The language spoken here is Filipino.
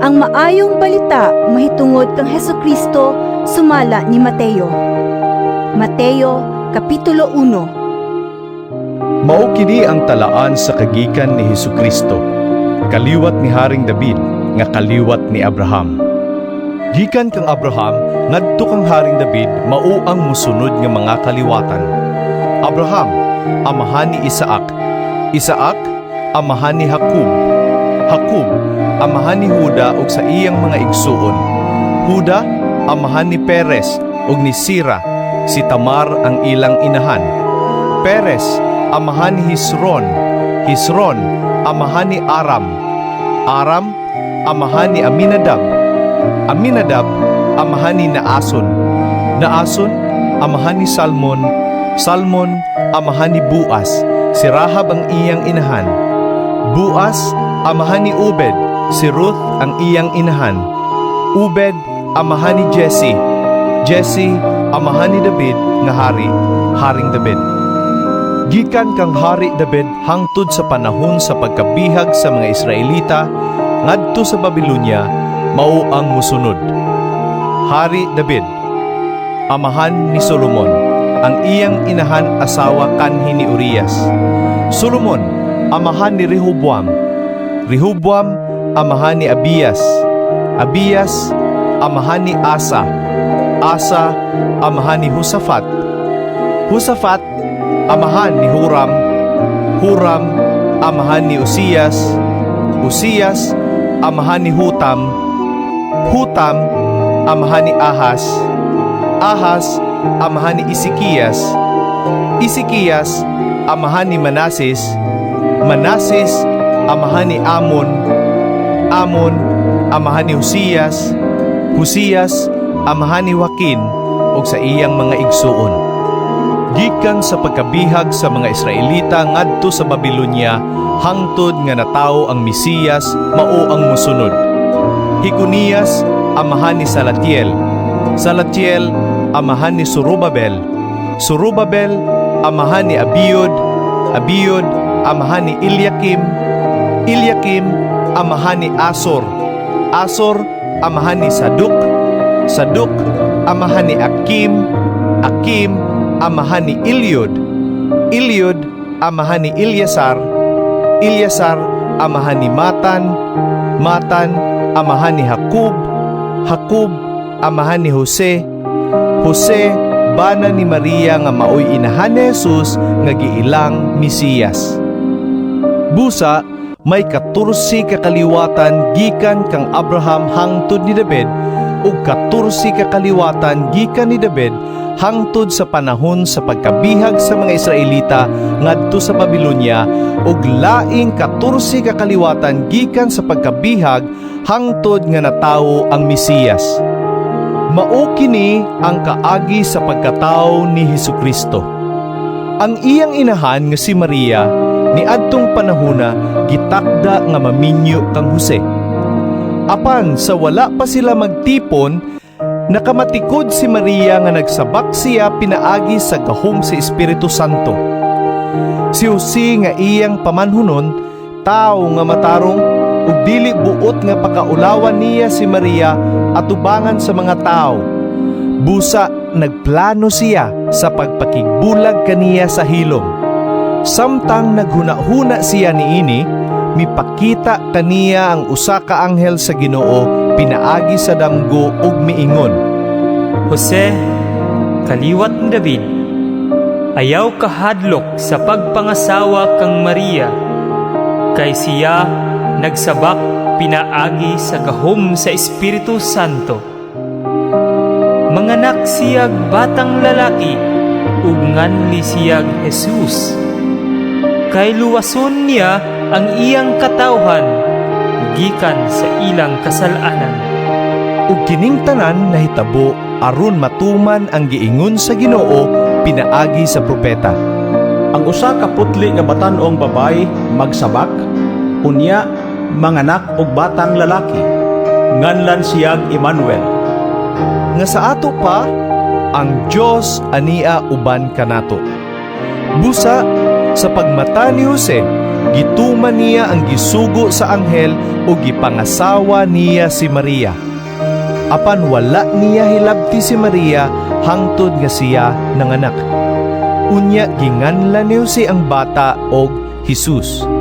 Ang maayong balita mahitungod kang Hesukristo sumala ni Mateo. Mateo Kapitulo 1. Mao kini ang talaan sa kagikan ni Hesukristo, kaliwat ni Haring David nga kaliwat ni Abraham. Gikan kang Abraham ngadto kang Haring David mao ang mosunod nga mga kaliwatan. Abraham amahan ni Isaac, Isaac amahan ni Jacob, Jacob amahan ni Juda ug sa iyang mga igsuon. Juda amahan ni Perez ug ni Sira, si Tamar ang ilang inahan. Perez amahan ni Hesron, Hesron amahan ni Aram, Aram amahan ni Aminadab, Aminadab amahan ni Naason, Naason amahan ni Salmon, Salmon amahan ni Boaz, si Rahab ang iyang inahan. Boaz amahan ni Obed, si Ruth ang iyang inahan. Obed amahan ni Jesse, Jesse amahan ni David nga hari, Haring David. Gikan kang Hari David hangtod sa panahon sa pagkabihag sa mga Israelita ngadto sa Babilonia mao ang mosunod. Hari David amahan ni Solomon, ang iyang inahan asawa kanhi ni Urias. Solomon amahan ni Rehoboam, Rehoboam amahan ni Abias, Abias amahan ni Asa, Asa amahan ni Hosafat, Hosafat amahan ni Huram, Huram amahan ni Uzias, Uzias amahan ni Hutam, Hutam amahan ni Ahas, Ahas amahan ni Ezekias, Ezekias amahan ni Manases, Manases amahan ni Amon, Amon amahan ni Hosias, Hosias amahan ni Joaquin ug sa iyang mga igsuon. Gikan sa pagkabihag sa mga Israelita ngadto sa Babilonia hangtod nga natawo ang Mesiyas mao ang mosunod. Hikonias amahan ni Salatiel, Salatiel amahan ni Zorobabel, Zorobabel amahan ni Abiud, Abiud amahan ni Eliakim, Eliakim amahan ni Asor, Asor amahan ni Saduk, Saduk amahan ni Akim, Akim amahan ni Eliud, Eliud amahan ni Ilyasar, Ilyasar amahan ni Matan, Matan amahan ni Jacob, Jacob amahan ni Jose, Jose bana ni Maria nga maoy inahan ni Jesus nga giilang Mesiyas. Busa may 14 kakaliwatan gikan kang Abraham hangtod ni David ug 14 kakaliwatan gikan ni David hangtod sa panahon sa pagkabihag sa mga Israelita ngadto sa Babilonia ug laing 14 kakaliwatan gikan sa pagkabihag hangtod nga natawo ang Mesiyas. Mao kini ang kaagi sa pagkatawo ni Hesukristo. Ang iyang inahan nga si Maria niadtong panahona gitakda nga maminyo kang Jose. Apan sa wala pa sila magtipon, nakamatikod si Maria nga nagsabak siya pinaagi sa gahom sa Espiritu Santo. Si Jose nga iyang pamanhunon, tao nga matarong ug dili buot nga pakaulawan niya si Maria atubangan sa mga tao. Busa nagplano siya sa pagpakigbulag kaniya sa hilom. Samtang naghuna-huna siya niini, mipakita kaniya ang usa ka anghel sa Ginoo pinaagi sa damgo ug miingon, Jose, kaliwat ni David, ayaw kahadlok sa pagpangasawa kang Maria, kay siya nagsabak pinaagi sa gahom sa Espiritu Santo. Manganak siyag batang lalaki, ug nganli siyag Jesus. Kay luwason niya ang iyang katawhan, gikan sa ilang kasalanan. ug kining tanan nahitabo aron matuman ang giingon sa Ginoo pinaagi sa propeta. Ang usa ka putli nga batan-ong babay magsabak, unya manganak og batang lalaki, nganlan siyag Emmanuel. Nga sa ato pa, ang Dios ania uban kanato. Busa sa pagmata ni Jose, gituman niya ang gisugo sa anghel o gipangasawa niya si Maria. Apan wala niya hilabti si Maria hangtod nga siya nanganak. Unya ginganlan niyo si ang bata og Jesus.